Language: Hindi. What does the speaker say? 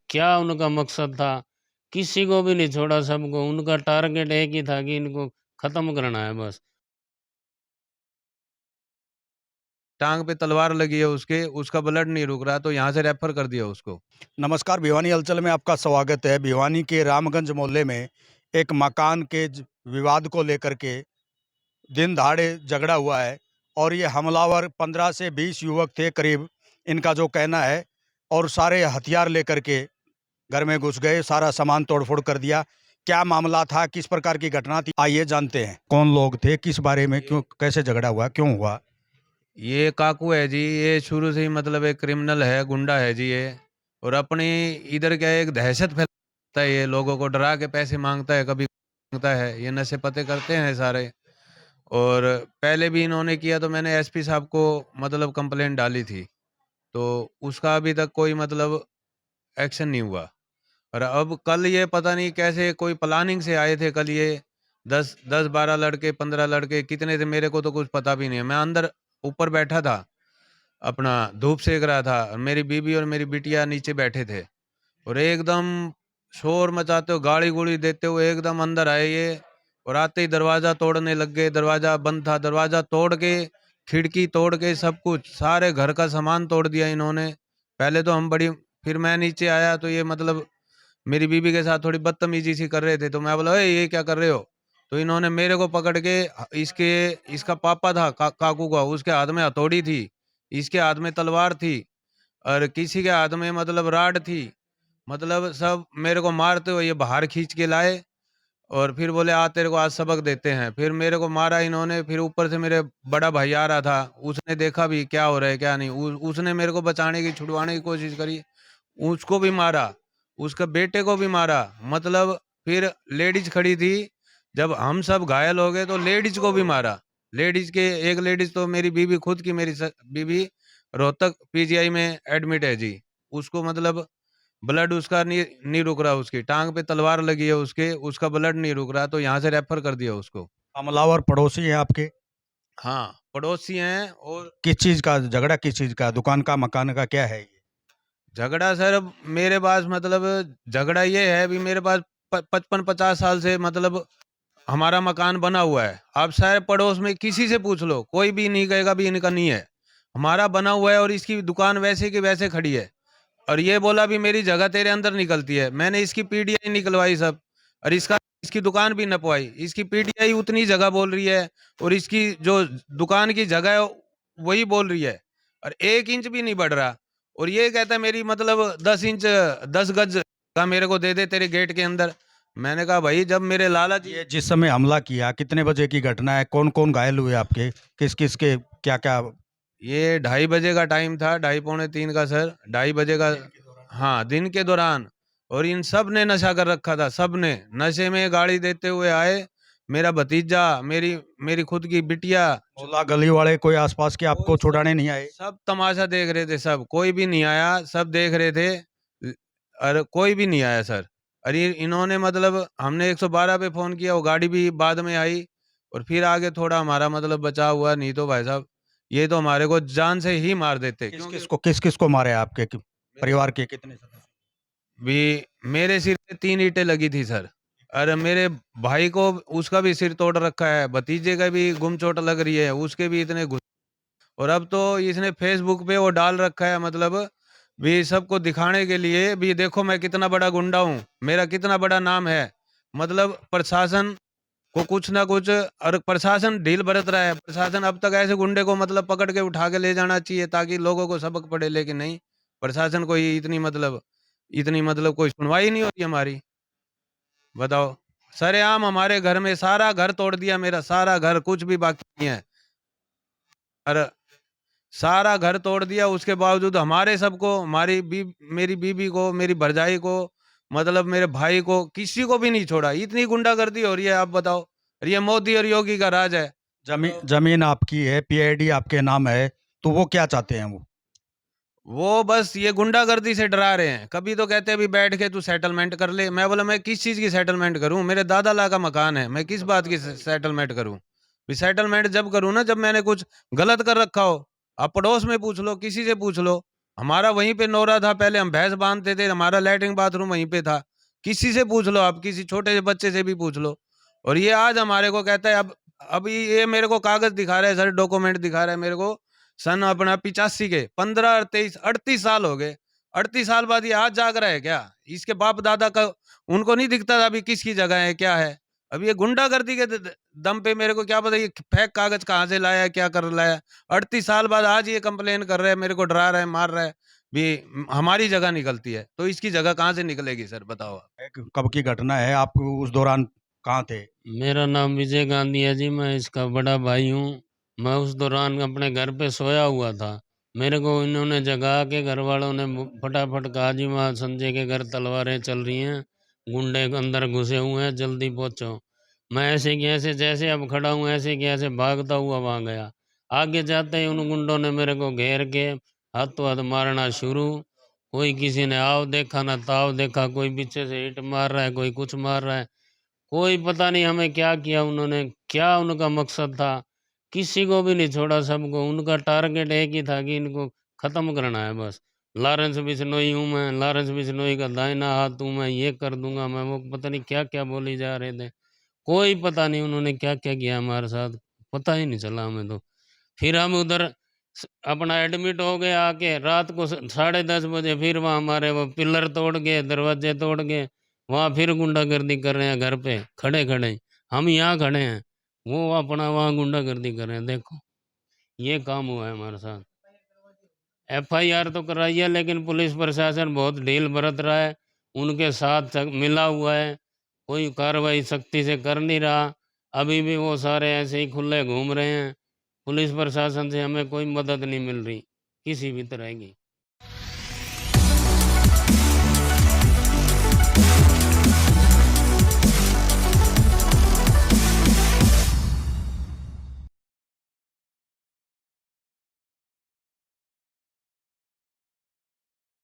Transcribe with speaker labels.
Speaker 1: क्या उनका मकसद था? किसी को भी नहीं छोड़ा, सबको। उनका टारगेट एक ही था कि इनको खत्म करना है बस।
Speaker 2: टांग पे तलवार लगी है उसके, उसका ब्लड नहीं रुक रहा, तो यहाँ से रेफर कर दिया उसको।
Speaker 3: नमस्कार, भिवानी हलचल में आपका स्वागत है। भिवानी के रामगंज मोहल्ले में एक मकान के विवाद को लेकर के दिन दहाड़े झगड़ा हुआ है और ये हमलावर 15 से 20 युवक थे करीब, इनका जो कहना है, और सारे हथियार लेकर के घर में घुस गए, सारा सामान तोड़फोड़ कर दिया। क्या मामला था, किस प्रकार की घटना थी, आइए जानते हैं। कौन लोग थे, किस बारे में, क्यों, कैसे झगड़ा हुआ, क्यों हुआ?
Speaker 2: ये काकू है जी, ये शुरू से ही मतलब एक क्रिमिनल है, गुंडा है जी ये। और अपनी इधर क्या है, एक दहशत फैलाता है, ये लोगों को डरा के पैसे मांगता है, कभी मांगता है, ये नशे पते करते हैं सारे। और पहले भी इन्होंने किया, तो मैंने एसपी साहब को मतलब कंप्लेंट डाली थी, तो उसका अभी तक कोई मतलब एक्शन नहीं हुआ। और अब कल ये पता नहीं कैसे कोई प्लानिंग से आए थे कल ये, 10-12 लड़के, 15 लड़के, कितने थे मेरे को तो कुछ पता भी नहीं है। मैं अंदर ऊपर बैठा था, अपना धूप सेक रहा था, और मेरी बीबी और मेरी बिटिया नीचे बैठे थे, और एकदम शोर मचाते हुए, गाड़ी गुड़ी देते हुए एकदम अंदर आए ये। और आते ही दरवाजा तोड़ने लग गए, दरवाजा बंद था, दरवाजा तोड़ के, खिड़की तोड़ के, सब कुछ, सारे घर का सामान तोड़ दिया इन्होंने। पहले तो हम बड़ी, फिर मैं नीचे आया तो ये मतलब मेरी बीबी के साथ थोड़ी बदतमीजी सी कर रहे थे, तो मैं बोला, "ओए, ये क्या कर रहे हो?" तो इन्होंने मेरे को पकड़ के, इसके, इसका पापा था काकू का, उसके हाथ में हथौड़ी थी, इसके हाथ में तलवार थी, और किसी के हाथ में मतलब राड थी। मतलब सब मेरे को मारते हुए ये बाहर खींच के लाए, और फिर बोले, आ तेरे को आज सबक देते हैं। फिर मेरे को मारा इन्होंने। फिर ऊपर से मेरे बड़ा भाई आ रहा था, उसने देखा भी क्या हो रहा है क्या नहीं, उसने मेरे को बचाने की, छुड़वाने की कोशिश करी, उसको भी मारा, उसके बेटे को भी मारा। मतलब फिर लेडीज खड़ी थी, जब हम सब घायल हो गए तो लेडीज को भी मारा। लेडीज के, एक लेडीज तो मेरी बीबी खुद की, मेरी बीबी रोहतक पीजीआई में एडमिट है जी। उसको मतलब ब्लड उसका नहीं नहीं रुक रहा, उसकी टांग पे तलवार लगी है उसके, उसका ब्लड नहीं रुक रहा, तो यहाँ से रेफर कर दिया उसको।
Speaker 3: हमलावर पड़ोसी हैं आपके?
Speaker 2: हाँ, पड़ोसी हैं। और
Speaker 3: किस चीज का झगड़ा, किस चीज का, दुकान का, मकान का, क्या है ये?
Speaker 2: झगड़ा सर मेरे पास मतलब, झगड़ा ये है, अभी मेरे पास 55-50 साल से मतलब हमारा मकान बना हुआ है। आप सारे पड़ोस में किसी से पूछ लो, कोई भी नहीं कहेगा भी इनका नहीं है। हमारा बना हुआ है, और इसकी दुकान वैसे की वैसे खड़ी है। और ये बोला भी मेरी जगह तेरे अंदर निकलती है, मैंने इसकी पीडीआई निकलवाई सब, और इसकी दुकान भी नपवाई। इसकी पीडीआई उतनी जगह बोल रही है, और इसकी जो दुकान की जगह है वही बोल रही है, और 1 इंच भी नहीं बढ़ रहा। और ये कहता है मेरी मतलब 10 इंच, 10 गज का मेरे को दे दे तेरे गेट के अंदर। मैंने कहा भाई, जब मेरे लाला जी,
Speaker 3: ये जिस समय हमला किया, कितने बजे की घटना है, कौन कौन घायल हुए आपके, किस किस के, क्या क्या?
Speaker 2: ये 2:30 बजे का टाइम था, 2:30 पौने 3 का सर, 2:30 बजे का। हाँ, दिन के दौरान। और इन सब ने नशा कर रखा था, सब ने नशे में गाड़ी देते हुए आए। मेरा भतीजा, मेरी मेरी खुद की बिटिया,
Speaker 3: मोहल्ला गली वाले कोई आसपास के
Speaker 2: कोई
Speaker 3: आपको
Speaker 2: सब
Speaker 3: छुड़ाने नहीं आए?
Speaker 2: सब तमाशा देख रहे थे, सब, कोई भी नहीं आया, सब देख रहे थे। और कोई भी नहीं आया सर। अरे इन्होंने मतलब, हमने 112 पे फोन किया, वो गाड़ी भी बाद में आई, और फिर आगे थोड़ा हमारा मतलब बचाव हुआ, नहीं तो भाई साहब ये तो हमारे को जान से ही मार देते। क्योंकि
Speaker 3: किस किस को मारे आपके परिवार के कितने सदस्य?
Speaker 2: भी मेरे सिर पे 3 ईंटें लगी थी सर। अरे मेरे भाई को, उसका भी सिर तोड़ रखा है, भतीजे का भी गुम चोट लग रही है, उसके भी इतने घुस। और अब तो इसने फेसबुक पे वो डाल रखा है, मतलब भी सबको दिखाने के लिए भी, देखो मैं कितना बड़ा गुंडा हूँ, मेरा कितना बड़ा नाम है। मतलब प्रशासन को कुछ ना कुछ, और प्रशासन ढील बरत रहा है। प्रशासन अब तक ऐसे गुंडे को मतलब पकड़ के उठा के ले जाना चाहिए, ताकि लोगों को सबक पड़े, लेकिन नहीं, प्रशासन को ये इतनी मतलब कोई सुनवाई नहीं हो रही हमारी। बताओ, सरेआम हमारे घर में सारा घर तोड़ दिया, मेरा सारा घर, कुछ भी बाकी नहीं है। और सारा घर तोड़ दिया, उसके बावजूद हमारे सबको, मेरी बीबी को, मेरी भरजाई को, मतलब मेरे भाई को, किसी को भी नहीं छोड़ा। इतनी गुंडागर्दी हो रही है, आप बताओ। और ये मोदी और योगी का राज है।
Speaker 3: जमीन आपकी है, पीआईडी आपके नाम है, तो वो क्या चाहते हैं वो?
Speaker 2: वो बस ये गुंडागर्दी से डरा रहे हैं। कभी तो कहते हैं अभी बैठ के तू सेटलमेंट कर ले। मैं बोला, मैं किस चीज की सेटलमेंट करूं? मेरे दादा ला का मकान है, मैं किस बात की सेटलमेंट करूं? सेटलमेंट जब करूं ना, जब मैंने कुछ गलत कर रखा हो। आप पड़ोस में पूछ लो, किसी से पूछ लो। हमारा वहीं पे नौरा था, पहले हम भैंस बांधते थे, हमारा लैट्रिन बाथरूम वहीं पे था। किसी से पूछ लो आप, किसी छोटे से बच्चे से भी पूछ लो। और ये आज हमारे को कहता है, अब अभी ये मेरे को कागज दिखा रहा है सर, डॉक्यूमेंट दिखा रहा है मेरे को, सन अपना 85 के 15 23 38 साल हो गए। 38 साल बाद ये आज जाग रहा है क्या? इसके बाप दादा का उनको नहीं दिखता था अभी किसकी जगह है क्या है? अब ये गुंडागर्दी के दम पे मेरे को क्या पता ये फेक कागज कहाँ से लाया है, क्या कर लाया। 38 साल बाद आज ये कंप्लेन कर रहा है, मेरे को डरा रहा है, मार रहा है। भी हमारी जगह निकलती है तो इसकी जगह कहाँ से निकलेगी सर, बताओ आप।
Speaker 3: कब की घटना है? आप उस दौरान कहाँ थे?
Speaker 1: मेरा नाम विजय गांधी है जी, मैं इसका बड़ा भाई हूँ। मैं उस दौरान अपने घर पे सोया हुआ था। मेरे को इन्होंने जगा के, घर वालों ने फटाफट कहा जी वहाँ संजय के घर तलवारें चल रही हैं, गुंडे अंदर घुसे हुए हैं, जल्दी पहुँचो। मैं ऐसे कि ऐसे, जैसे अब खड़ा हूँ ऐसे कि ऐसे भागता हुआ वहाँ गया। आगे जाते ही उन गुंडों ने मेरे को घेर के हाथों हाथ मारना शुरू। कोई किसी ने आओ देखा ना ताव देखा, कोई पीछे से हिट मार रहा है, कोई कुछ मार रहा है। कोई पता नहीं हमें क्या किया उन्होंने, क्या उनका मकसद था। किसी को भी नहीं छोड़ा, सबको। उनका टारगेट एक ही था कि इनको ख़त्म करना है बस। लॉरेंस बिश्नोई हूँ मैं, लॉरेंस बिश्नोई का दाहिना हाथ हूँ मैं, ये कर दूंगा मैं, वो पता नहीं क्या क्या बोली जा रहे थे। कोई पता नहीं उन्होंने क्या क्या किया हमारे साथ, पता ही नहीं चला हमें तो। फिर हम उधर अपना एडमिट हो गए आके, रात को 10:30 बजे फिर वहाँ हमारे वो पिलर तोड़ के, दरवाजे तोड़ के, वहाँ फिर गुंडागर्दी कर रहे हैं घर पे खड़े खड़े। हम यहाँ खड़े हैं, वो अपना वहाँ गुंडागर्दी कर रहे हैं। देखो ये काम हुआ है हमारे साथ। एफआईआर तो कराई है, लेकिन पुलिस प्रशासन बहुत ढील बरत रहा है, उनके साथ मिला हुआ है, कोई कार्रवाई सख्ती से कर नहीं रहा। अभी भी वो सारे ऐसे ही खुले घूम रहे हैं। पुलिस प्रशासन से हमें कोई मदद नहीं मिल रही किसी भी तरह की।